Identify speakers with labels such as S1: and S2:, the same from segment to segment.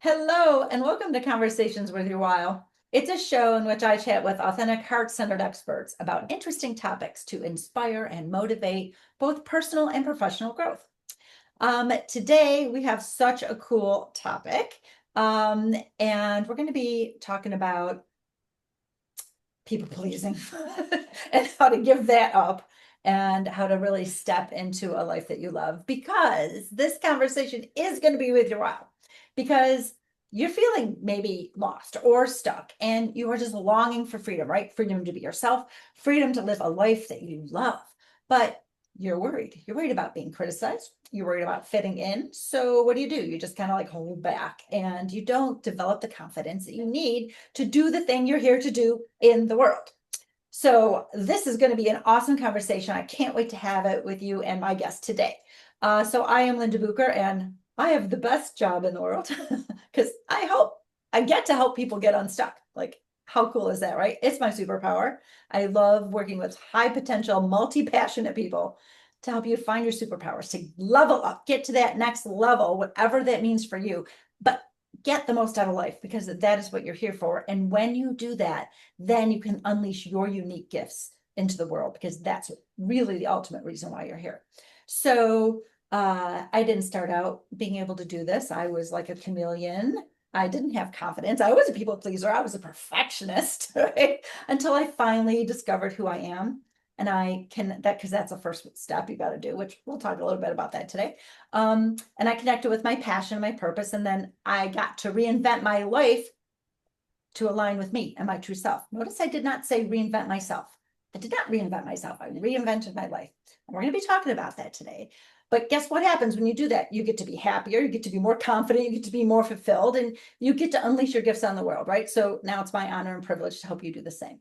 S1: Hello, and welcome to Conversations with Your While. It's a show in which I chat with authentic, heart-centered experts about interesting topics to inspire and motivate both personal and professional growth. Today, we have such a cool topic, and we're going to be talking about people pleasing and how to give that up and how to really step into a life that you love, because this conversation is going to be with your while, because you're feeling maybe lost or stuck and you are just longing for freedom, right? Freedom to be yourself, freedom to live a life that you love. But you're worried. You're worried about being criticized. You're worried about fitting in. So what do? You just kind of like hold back and you don't develop the confidence that you need to do the thing you're here to do in the world. So this is going to be an awesome conversation. I can't wait to have it with you and my guest today. So I am Linda Bucher, and I have the best job in the world because I get to help people get unstuck. Like, how cool is that, right? It's my superpower. I love working with high potential, multi-passionate people to help you find your superpowers, to level up, get to that next level, whatever that means for you. But get the most out of life, because that is what you're here for. And when you do that, then you can unleash your unique gifts into the world, because that's really the ultimate reason why you're here. So I didn't start out being able to do this. I was like a chameleon. I didn't have confidence. I was a people pleaser. I was a perfectionist, right? Until I finally discovered who I am. And because that's the first step you got to do, which we'll talk a little bit about that today. And I connected with my passion, my purpose, and then I got to reinvent my life to align with me and my true self. Notice I did not say reinvent myself. I did not reinvent myself. I reinvented my life. And we're going to be talking about that today. But guess what happens when you do that? You get to be happier, you get to be more confident, you get to be more fulfilled, and you get to unleash your gifts on the world, right? So now it's my honor and privilege to help you do the same.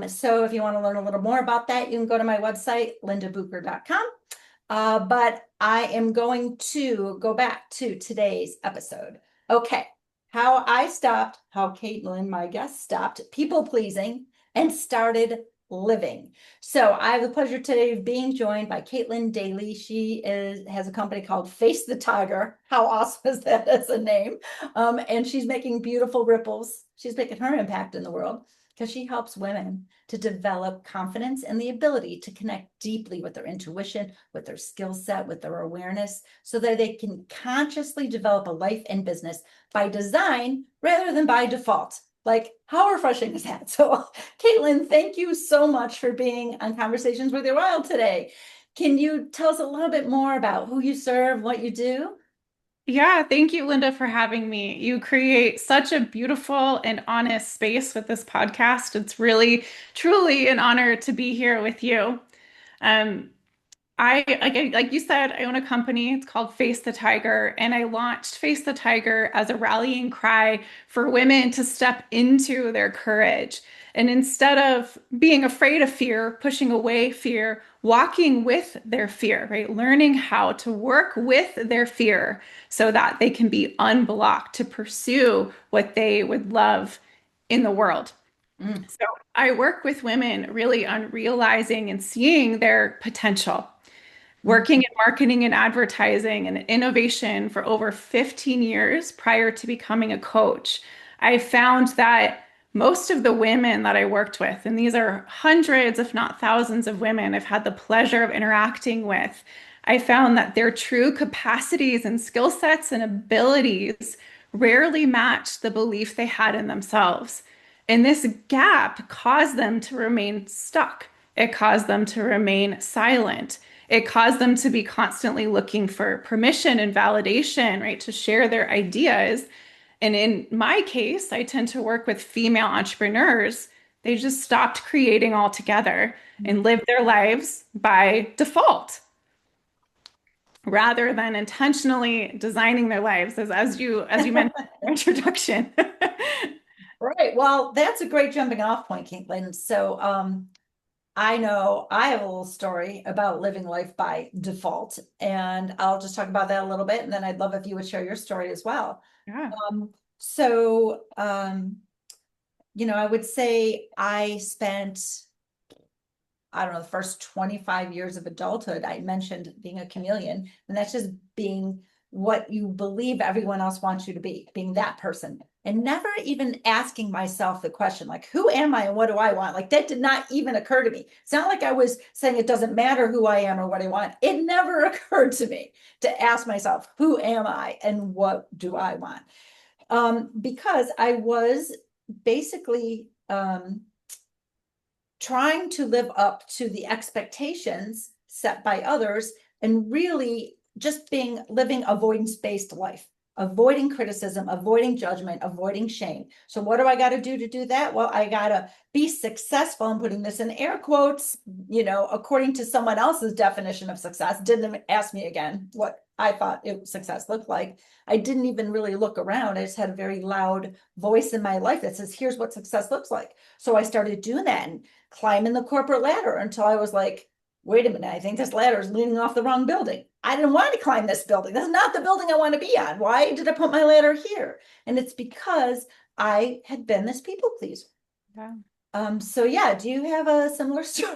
S1: So if you want to learn a little more about that, you can go to my website, lindabucher.com. But I am going to go back to today's episode. Okay, how Caitlin, my guest, stopped people pleasing and started living. So I have the pleasure today of being joined by Caitlin Daley. She has a company called Face the Tiger. How awesome is that as a name? And she's making beautiful ripples. She's making her impact in the world because she helps women to develop confidence and the ability to connect deeply with their intuition, with their skill set, with their awareness, so that they can consciously develop a life and business by design rather than by default. Like, how refreshing is that? So, Caitlin, thank you so much for being on Conversations with Your Wild today. Can you tell us a little bit more about who you serve, what you do?
S2: Yeah, thank you, Linda, for having me. You create such a beautiful and honest space with this podcast. It's really, truly an honor to be here with you. Um, like you said, I own a company. It's called Face the Tiger, and I launched Face the Tiger as a rallying cry for women to step into their courage. And instead of being afraid of fear, pushing away fear, walking with their fear, right? Learning how to work with their fear so that they can be unblocked to pursue what they would love in the world.
S1: Mm.
S2: So I work with women really on realizing and seeing their potential. Working in marketing and advertising and innovation for over 15 years prior to becoming a coach, I found that most of the women that I worked with, and these are hundreds, if not thousands of women I've had the pleasure of interacting with, I found that their true capacities and skill sets and abilities rarely matched the belief they had in themselves. And this gap caused them to remain stuck. It caused them to remain silent. It caused them to be constantly looking for permission and validation, right, to share their ideas. And in my case, I tend to work with female entrepreneurs. They just stopped creating altogether and lived their lives by default rather than intentionally designing their lives, as you mentioned in your introduction.
S1: Right. Well, that's a great jumping off point, Caitlin. So, I know I have a little story about living life by default, and I'll just talk about that a little bit, and then I'd love if you would share your story as well.
S2: Yeah.
S1: So, I would say I spent, I don't know, the first 25 years of adulthood. I mentioned being a chameleon, and that's just being what you believe everyone else wants you to be, being that person, and never even asking myself the question, like, who am I and what do I want? Like, that did not even occur to me. It's not like I was saying it doesn't matter who I am or what I want. It never occurred to me to ask myself, who am I and what do I want? Because I was basically trying to live up to the expectations set by others and really just living avoidance-based life, avoiding criticism, avoiding judgment, avoiding shame. So what do I got to do that? Well, I got to be successful. I'm putting this in air quotes, according to someone else's definition of success. Didn't ask me again what I thought success looked like. I didn't even really look around. I just had a very loud voice in my life that says, here's what success looks like. So I started doing that and climbing the corporate ladder until I was like, wait a minute, I think this ladder is leaning off the wrong building. I didn't want to climb this building. That's not the building I want to be on. Why did I put my ladder here? And it's because I had been this people pleaser.
S2: Yeah.
S1: So yeah, do you have a similar story?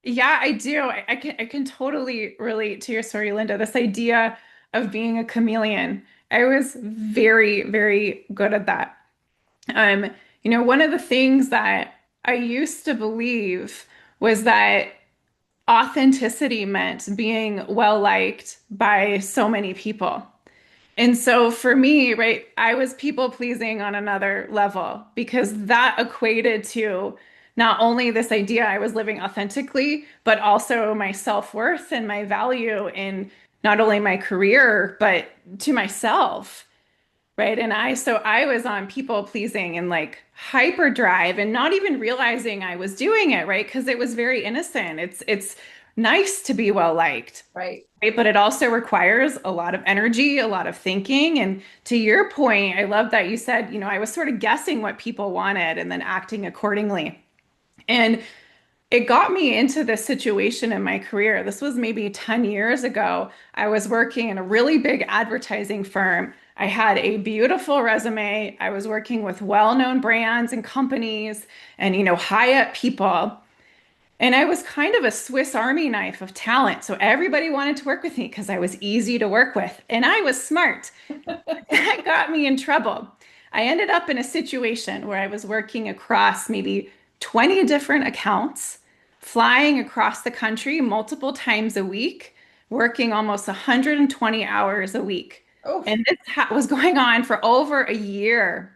S2: Yeah, I do. I can totally relate to your story, Linda. This idea of being a chameleon. I was very, very good at that. One of the things that I used to believe was that authenticity meant being well liked by so many people. And so for me, right, I was people pleasing on another level because that equated to not only this idea I was living authentically, but also my self-worth and my value in not only my career, but to myself. Right. So I was on people pleasing and like hyperdrive and not even realizing I was doing it, right? Because it was very innocent. It's nice to be well liked.
S1: Right.
S2: Right. But it also requires a lot of energy, a lot of thinking. And to your point, I love that you said, I was sort of guessing what people wanted and then acting accordingly. And it got me into this situation in my career. This was maybe 10 years ago. I was working in a really big advertising firm. I had a beautiful resume. I was working with well-known brands and companies and, high up people. And I was kind of a Swiss Army knife of talent. So everybody wanted to work with me because I was easy to work with and I was smart. That got me in trouble. I ended up in a situation where I was working across maybe 20 different accounts, flying across the country multiple times a week, working almost 120 hours a week.
S1: Oh,
S2: And this was going on for over a year.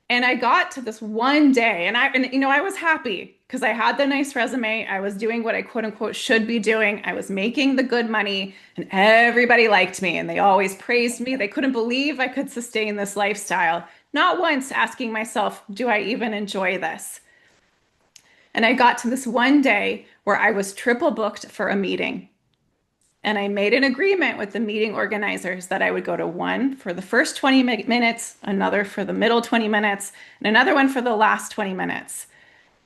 S2: And I got to this one day and I was happy because I had the nice resume. I was doing what I quote unquote should be doing. I was making the good money and everybody liked me and they always praised me. They couldn't believe I could sustain this lifestyle. Not once asking myself, do I even enjoy this? And I got to this one day where I was triple booked for a meeting. And I made an agreement with the meeting organizers that I would go to one for the first 20 minutes, another for the middle 20 minutes, and another one for the last 20 minutes.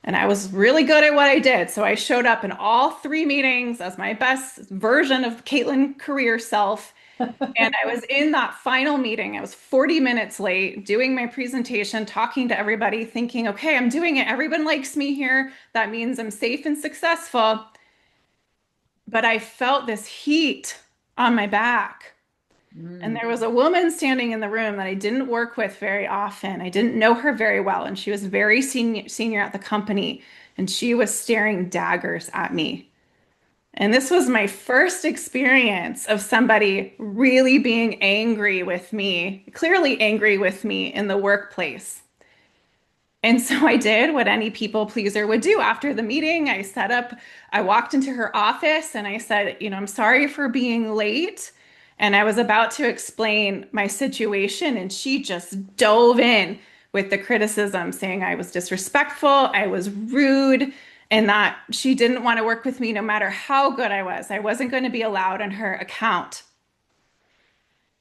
S2: And I was really good at what I did. So I showed up in all three meetings as my best version of Caitlin career self. And I was in that final meeting. I was 40 minutes late doing my presentation, talking to everybody, thinking, okay, I'm doing it. Everyone likes me here. That means I'm safe and successful. But I felt this heat on my back. And there was a woman standing in the room that I didn't work with very often. I didn't know her very well, and she was very senior at the company, and she was staring daggers at me. And this was my first experience of somebody really being angry with me, clearly angry with me in the workplace. And so I did what any people pleaser would do. After the meeting, I walked into her office and I said, I'm sorry for being late. And I was about to explain my situation, and she just dove in with the criticism, saying I was disrespectful, I was rude, and that she didn't want to work with me no matter how good I was. I wasn't going to be allowed on her account.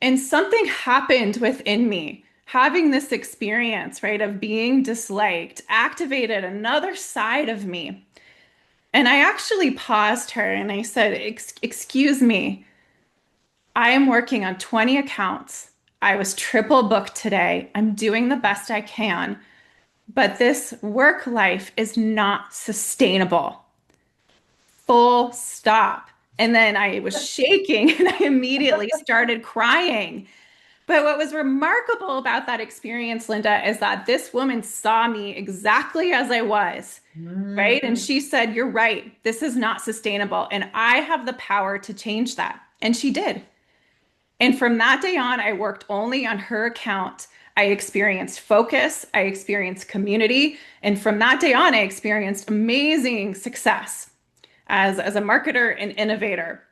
S2: And something happened within me. Having this experience, right, of being disliked activated another side of me. And I actually paused her and I said, Excuse me, I am working on 20 accounts. I was triple booked today. I'm doing the best I can, but this work life is not sustainable. Full stop. And then I was shaking and I immediately started crying. But what was remarkable about that experience, Linda, is that this woman saw me exactly as I was,
S1: Mm,
S2: right? And she said, "You're right. This is not sustainable. And I have the power to change that." And she did. And from that day on, I worked only on her account. I experienced focus, I experienced community. And from that day on, I experienced amazing success as a marketer and innovator.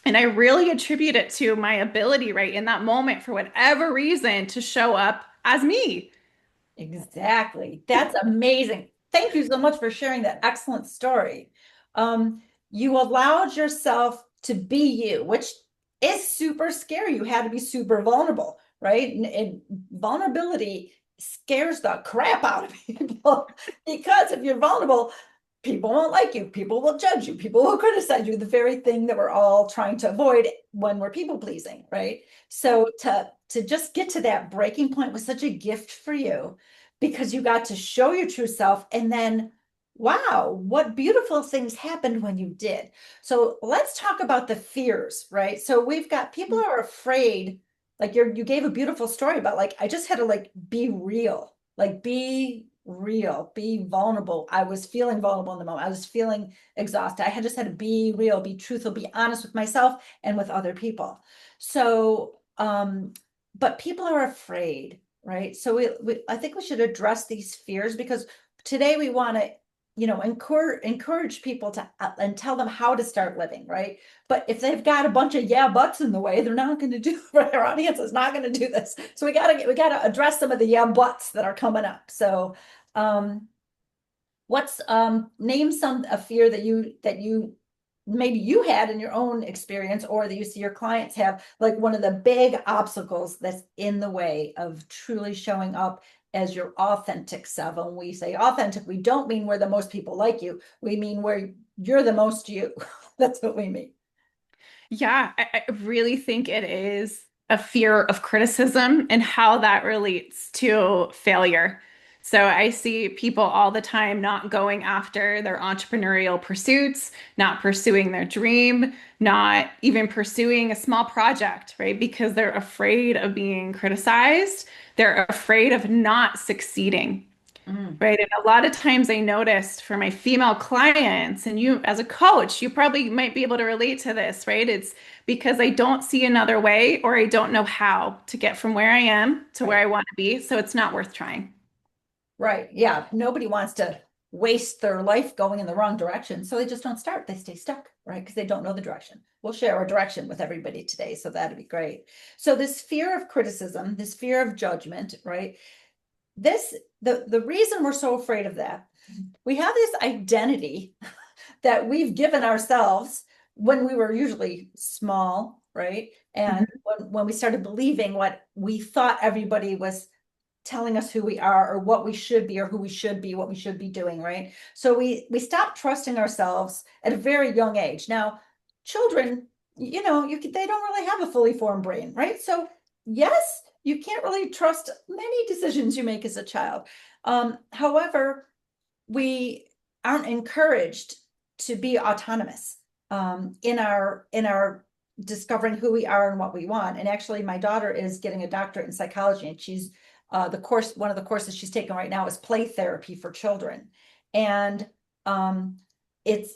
S2: And I really attribute it to my ability, right, in that moment, for whatever reason, to show up as me.
S1: exactly. That's amazing. Thank you so much for sharing that excellent story. You allowed yourself to be you, which is super scary. You had to be super vulnerable, right? And vulnerability scares the crap out of people because if you're vulnerable, people won't like you, people will judge you, people will criticize you, the very thing that we're all trying to avoid when we're people pleasing, right? So to just get to that breaking point was such a gift for you because you got to show your true self and then wow, what beautiful things happened when you did. So let's talk about the fears, right? So we've got people who are afraid, like you gave a beautiful story about like I just had to like be real, like be real, be vulnerable. I was feeling vulnerable in the moment. I was feeling exhausted. I had just had to be real, be truthful, be honest with myself and with other people. So, but people are afraid, right? So I think we should address these fears because today we want to, encourage people to and tell them how to start living, right? But if they've got a bunch of yeah buts in the way, they're not going to do. Right? Our audience is not going to do this. So we gotta address some of the yeah buts that are coming up. So what's name some a fear that you maybe you had in your own experience or that you see your clients have, like one of the big obstacles that's in the way of truly showing up as your authentic self. And when we say authentic, we don't mean where the most people like you. We mean where you're the most you. That's what we mean.
S2: Yeah, I really think it is a fear of criticism and how that relates to failure. So I see people all the time not going after their entrepreneurial pursuits, not pursuing their dream, not even pursuing a small project, right? Because they're afraid of being criticized. They're afraid of not succeeding.
S1: Mm.
S2: Right. And a lot of times I noticed for my female clients, and you as a coach, you probably might be able to relate to this, right? It's because I don't see another way or I don't know how to get from where I am to where
S1: Right.
S2: I want to be. So it's not worth trying.
S1: Right. Yeah. Nobody wants to waste their life going in the wrong direction. So they just don't start. They stay stuck, right? Because they don't know the direction. We'll share our direction with everybody today. So that'd be great. So this fear of criticism, this fear of judgment, right? This the reason we're so afraid of that, we have this identity that we've given ourselves when we were usually small, right? And
S2: Mhm.
S1: when we started believing what we thought everybody was telling us who we are or what we should be or who we should be, what we should be doing, right? So we stop trusting ourselves at a very young age. Now, children, they don't really have a fully formed brain, right? So yes, you can't really trust many decisions you make as a child. However, we aren't encouraged to be autonomous in our discovering who we are and what we want. And actually, my daughter is getting a doctorate in psychology, and she's one of the courses she's taking right now is play therapy for children. And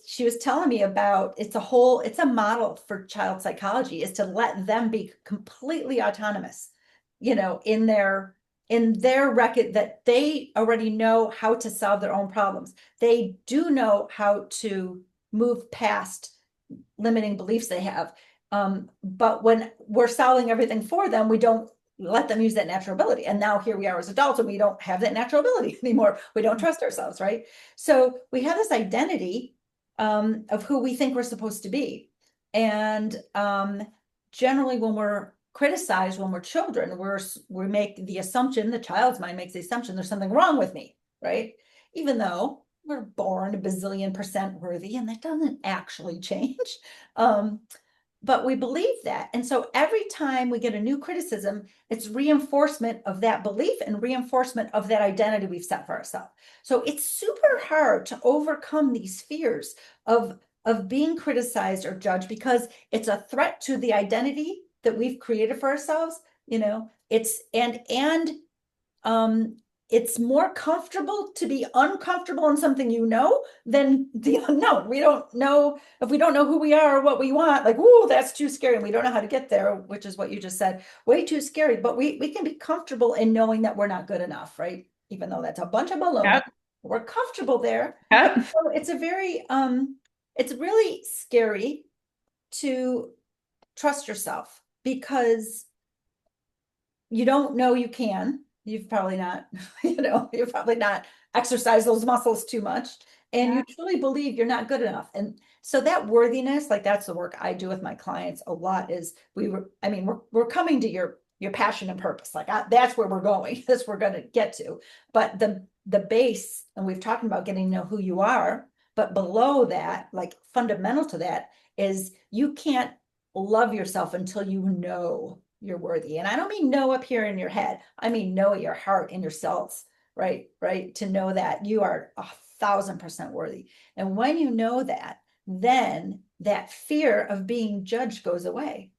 S1: she was telling me about it's a model for child psychology is to let them be completely autonomous, in their record that they already know how to solve their own problems. They do know how to move past limiting beliefs they have. But when we're solving everything for them, we don't let them use that natural ability. And now here we are as adults and we don't have that natural ability anymore. We don't trust ourselves, right? So we have this identity of who we think we're supposed to be. And generally when we're criticized when we're children, we make the assumption, the child's mind makes the assumption there's something wrong with me, right? Even though we're born a bazillion% worthy, and that doesn't actually change. Um, but we believe that. And so every time we get a new criticism, it's reinforcement of that belief and reinforcement of that identity we've set for ourselves. So it's super hard to overcome these fears of of being criticized or judged because it's a threat to the identity that we've created for ourselves. It's it's more comfortable to be uncomfortable in something than the unknown. We don't know if we don't know who we are or what we want, like, ooh, that's too scary. And we don't know how to get there, which is what you just said, way too scary. But we can be comfortable in knowing that we're not good enough, right? Even though that's a bunch of baloney.
S2: Yep.
S1: We're comfortable there.
S2: Yep.
S1: So it's really scary to trust yourself because you don't know you can. You've probably not, you've probably not exercised those muscles too much. And
S2: Yeah.
S1: you truly believe you're not good enough. And so that worthiness, like that's the work I do with my clients a lot is we're coming to your passion and purpose. Like that's where we're going. That's where we're going to get to. But the base, and we've talked about getting to know who you are, but below that, like fundamental to that is you can't love yourself until you know you're worthy. And I don't mean know up here in your head. I mean know your heart and your cells, right? Right. To know that you are 1,000% worthy. And when you know that, then that fear of being judged goes away.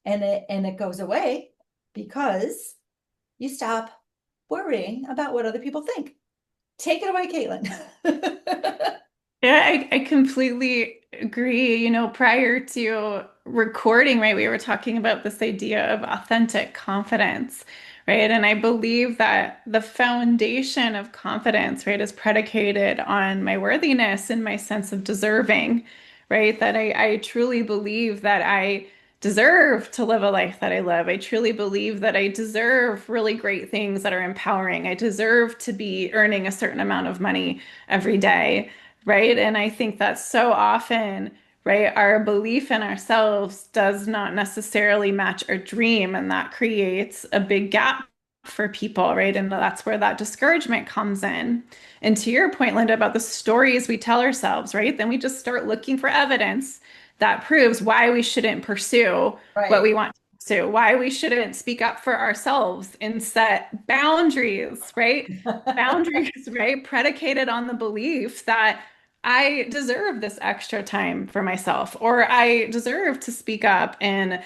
S1: And it goes away because you stop worrying about what other people think. Take it away, Caitlin.
S2: Yeah, I completely agree. Prior to recording, right, we were talking about this idea of authentic confidence, right? And I believe that the foundation of confidence, right, is predicated on my worthiness and my sense of deserving, right? That I truly believe that I deserve to live a life that I live. I truly believe that I deserve really great things that are empowering. I deserve to be earning a certain amount of money every day, right? And I think that so often, right, our belief in ourselves does not necessarily match our dream, and that creates a big gap for people, right? And that's where that discouragement comes in. And to your point, Linda, about the stories we tell ourselves, right? Then we just start looking for evidence that proves why we shouldn't pursue what
S1: Right.
S2: we want to pursue, why we shouldn't speak up for ourselves and set boundaries, right? Boundaries, right? Predicated on the belief that I deserve this extra time for myself, or I deserve to speak up and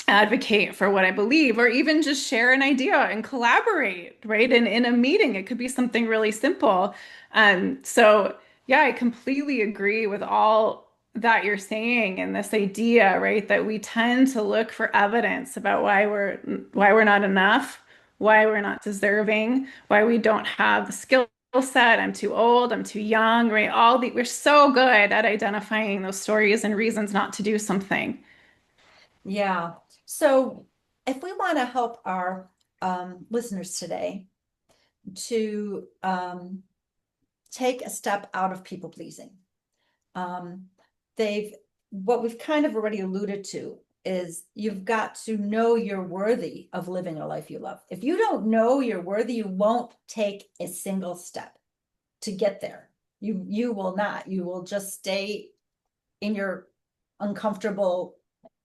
S2: advocate for what I believe, or even just share an idea and collaborate, right? And in a meeting, it could be something really simple. So yeah, I completely agree with all that you're saying and this idea, right, that we tend to look for evidence about why we're not enough, why we're not deserving, why we don't have the skill set, I'm too old, I'm too young, right? We're so good at identifying those stories and reasons not to do something.
S1: Yeah. So if we want to help our listeners today to take a step out of people pleasing, um, they've what we've kind of already alluded to is you've got to know you're worthy of living a life you love. If you don't know you're worthy, you won't take a single step to get there. You will not. You will just stay in your uncomfortable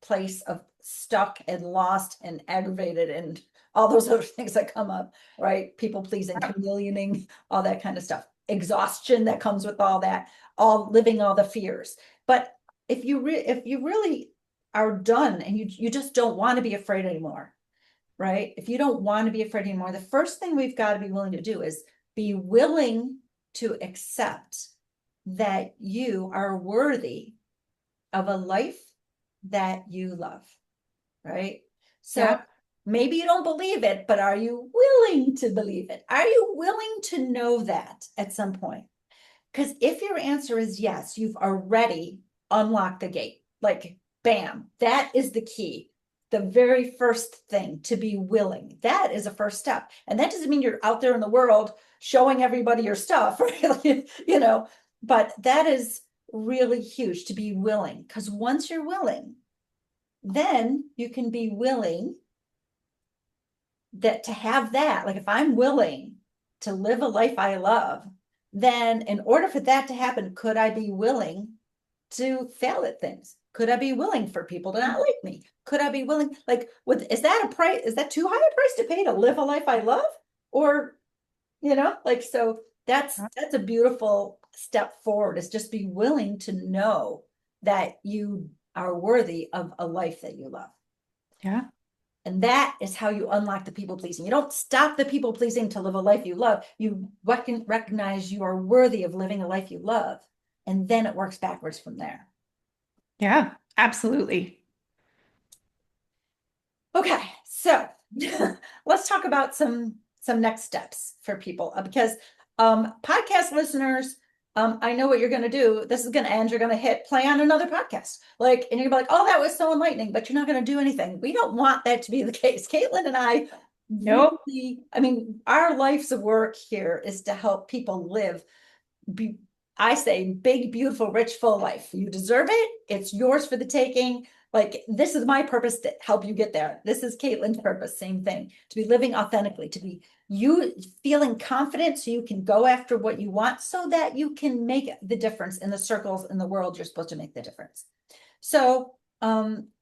S1: place of stuck and lost and aggravated and all those other things that come up, right? People pleasing, chameleoning, all that kind of stuff. Exhaustion that comes with all that, all living all the fears. But if you really are done and you just don't want to be afraid anymore, right? If you don't want to be afraid anymore, the first thing we've got to be willing to do is be willing to accept that you are worthy of a life that you love, right? So
S2: Yeah.
S1: maybe you don't believe it, but are you willing to believe it? Are you willing to know that at some point? Because if your answer is yes, you've already unlocked the gate. Like, bam, that is the key. The very first thing to be willing. That is a first step. And that doesn't mean you're out there in the world showing everybody your stuff, right? But that is really huge to be willing. Because once you're willing, then you can be willing that to have that, like if I'm willing to live a life I love, then in order for that to happen, could I be willing to fail at things? Could I be willing for people to not like me? Could I be willing, like, is that a price? Is that too high a price to pay to live a life I love? Or, like, so that's a beautiful step forward is just be willing to know that you are worthy of a life that you love.
S2: Yeah.
S1: And that is how you unlock the people pleasing. You don't stop the people pleasing to live a life you love. You recognize you are worthy of living a life you love. And then it works backwards from there.
S2: Yeah, absolutely.
S1: Okay, so let's talk about some next steps for people because podcast listeners, I know what you're going to do. This is going to end. You're going to hit play on another podcast, like, and you're gonna be like, "Oh, that was so enlightening," but you're not going to do anything. We don't want that to be the case. Caitlin and I,
S2: Nope.
S1: really, I mean, our life's work here is to help people live. I say, big, beautiful, rich, full life. You deserve it. It's yours for the taking. Like, this is my purpose to help you get there. This is Caitlin's purpose, same thing, to be living authentically, to be you feeling confident so you can go after what you want so that you can make the difference in the circles in the world you're supposed to make the difference. So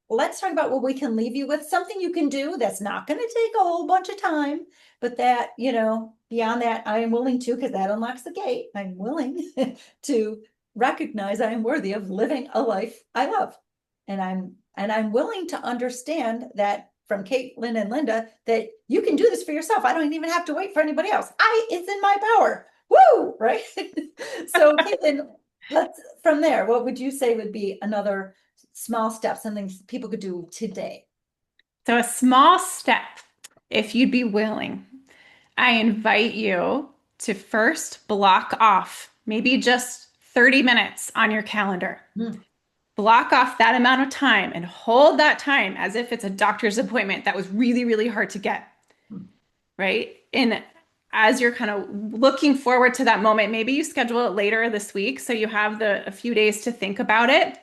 S1: let's talk about what we can leave you with, something you can do that's not going to take a whole bunch of time, but that, beyond that, I am willing to, because that unlocks the gate. I'm willing to recognize I am worthy of living a life I love. And I'm willing to understand that from Caitlin and Linda, that you can do this for yourself. I don't even have to wait for anybody else. It's in my power. Woo! Right? So Caitlin, from there, what would you say would be another small step, something people could do today?
S2: So, a small step, if you'd be willing, I invite you to first block off maybe just 30 minutes on your calendar. Block off that amount of time and hold that time as if it's a doctor's appointment that was really, really hard to get. Right? And as you're kind of looking forward to that moment, maybe you schedule it later this week so you have a few days to think about it.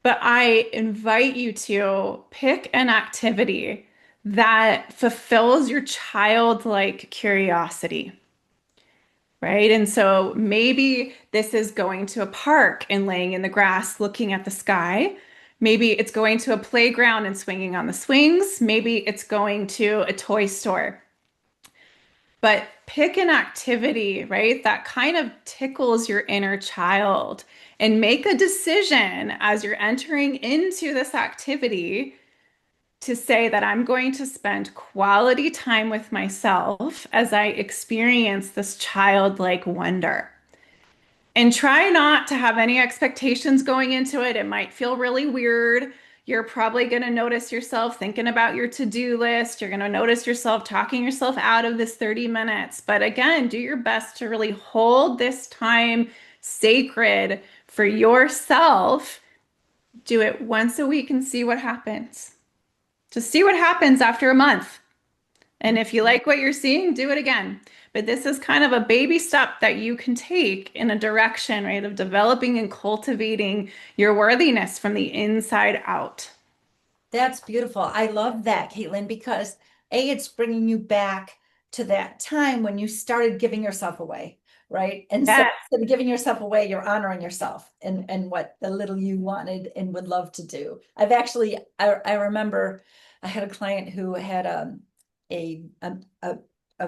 S2: But I invite you to pick an activity that fulfills your childlike curiosity, right? And so maybe this is going to a park and laying in the grass looking at the sky. Maybe it's going to a playground and swinging on the swings. Maybe it's going to a toy store. But pick an activity, right, that kind of tickles your inner child and make a decision as you're entering into this activity to say that I'm going to spend quality time with myself as I experience this childlike wonder. And try not to have any expectations going into it. It might feel really weird. You're probably going to notice yourself thinking about your to-do list. You're going to notice yourself talking yourself out of this 30 minutes. But again, do your best to really hold this time sacred for yourself. Do it once a week and see what happens. Just see what happens after a month. And if you like what you're seeing, do it again. But this is kind of a baby step that you can take in a direction, right, of developing and cultivating your worthiness from the inside out.
S1: That's beautiful. I love that, Caitlin, because it's bringing you back to that time when you started giving yourself away, right? And so
S2: Yes.
S1: instead of giving yourself away, you're honoring yourself and what the little you wanted and would love to do. I remember I had a client who had a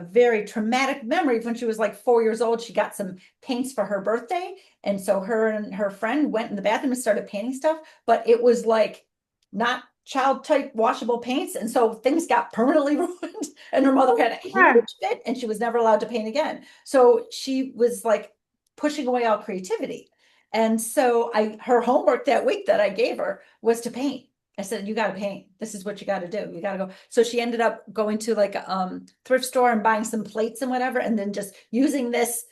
S1: very traumatic memory when she was like 4 years old. She got some paints for her birthday. And so her and her friend went in the bathroom and started painting stuff, but it was like not child type washable paints. And so things got permanently ruined and her mother had a huge fit and she was never allowed to paint again. So she was like pushing away all creativity. And so her homework that week that I gave her was to paint. I said, you got to paint. This is what you got to do. You got to go. So she ended up going to like a thrift store and buying some plates and whatever, and then just using this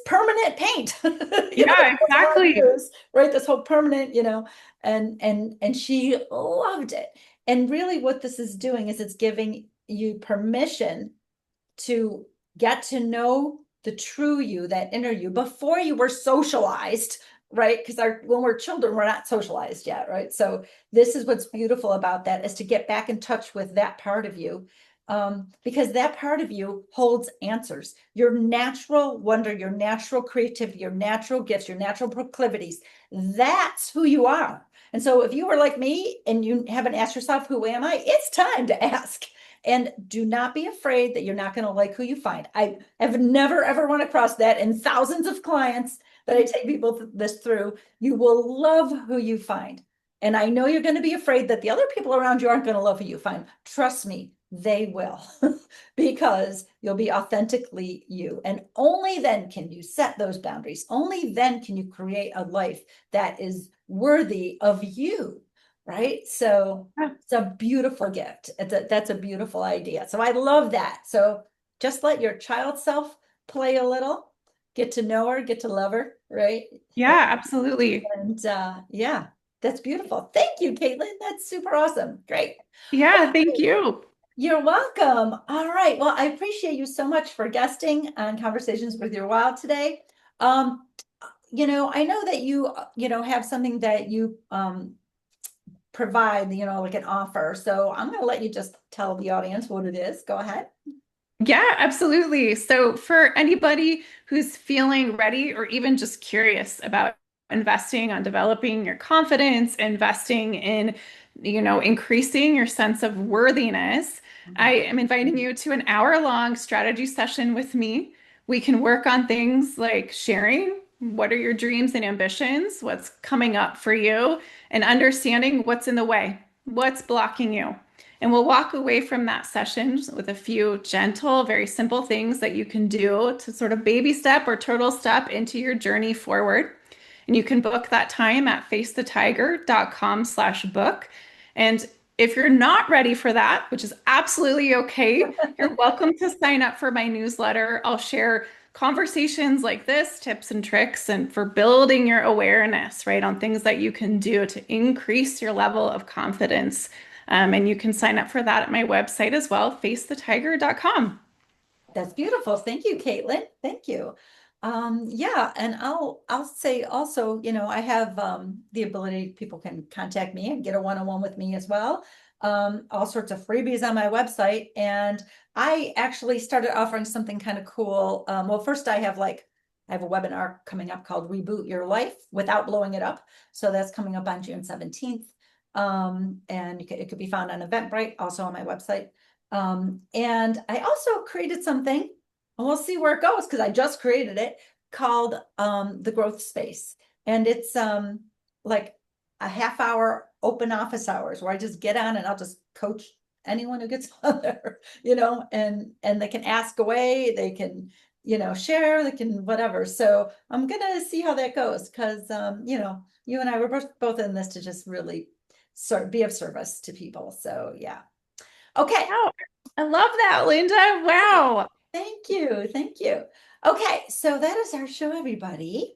S1: permanent paint.
S2: Yeah, exactly.
S1: Years, right? This whole permanent, and she loved it. And really what this is doing is it's giving you permission to get to know the true you, that inner you, before you were socialized, right? Because when we're children, we're not socialized yet, right? So this is what's beautiful about that, is to get back in touch with that part of you, because that part of you holds answers. Your natural wonder, your natural creativity, your natural gifts, your natural proclivities, that's who you are. And so if you were like me and you haven't asked yourself, who am I? It's time to ask. And do not be afraid that you're not going to like who you find. I have never, ever run across that in thousands of clients that I take people this through. You will love who you find. And I know you're going to be afraid that the other people around you aren't going to love who you find. Trust me, they will, because you'll be authentically you. And only then can you set those boundaries. Only then can you create a life that is worthy of you. Right. So it's a beautiful gift. That's a beautiful idea. So I love that. So just let your child self play a little, get to know her, get to love her. Right.
S2: Yeah, absolutely.
S1: And yeah, that's beautiful. Thank you, Caitlin. That's super awesome. Great.
S2: Yeah, thank
S1: Okay,
S2: you.
S1: you're welcome. All right. Well, I appreciate you so much for guesting on Conversations with Your Wild today. I know that you have something that you provide, like an offer. So I'm going to let you just tell the audience what it is. Go ahead.
S2: Yeah, absolutely. So, for anybody who's feeling ready or even just curious about investing on developing your confidence, investing in, increasing your sense of worthiness, I am inviting you to an hour-long strategy session with me. We can work on things like sharing what are your dreams and ambitions, what's coming up for you, and understanding what's in the way, what's blocking you. And we'll walk away from that session with a few gentle, very simple things that you can do to sort of baby step or turtle step into your journey forward. And you can book that time at facethetiger.com/book. And if you're not ready for that, which is absolutely okay, you're welcome to sign up for my newsletter. I'll share conversations like this, tips and tricks, and for building your awareness, right, on things that you can do to increase your level of confidence. And you can sign up for that at my website as well, facethetiger.com.
S1: That's beautiful. Thank you, Caitlin. Thank you. Yeah, and I'll say also, I have the ability, people can contact me and get a one-on-one with me as well. All sorts of freebies on my website. And I actually started offering something kind of cool. Well, first I have a webinar coming up called Reboot Your Life Without Blowing It Up. So that's coming up on June 17th. And it could be found on Eventbrite, also on my website. And I also created something, and we'll see where it goes because I just created it, called the Growth Space. And it's like a half hour open office hours where I just get on and I'll just coach anyone who gets on there, and they can ask away, they can, share, they can whatever. So I'm gonna see how that goes because you and I were both in this to just really be of service to people. So yeah. Okay.
S2: Wow, I love that, Linda. Wow.
S1: Thank you. Thank you. Okay, so that is our show, everybody.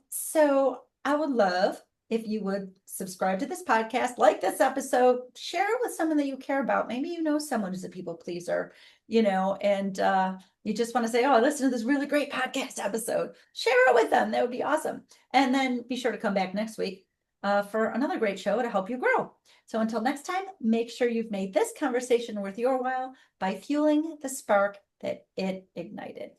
S1: So I would love if you would subscribe to this podcast, like this episode, share it with someone that you care about. Maybe you know someone who's a people pleaser, and you just want to say, oh, I listened to this really great podcast episode. Share it with them. That would be awesome. And then be sure to come back next week for another great show to help you grow. So until next time, make sure you've made this conversation worth your while by fueling the spark that it ignited.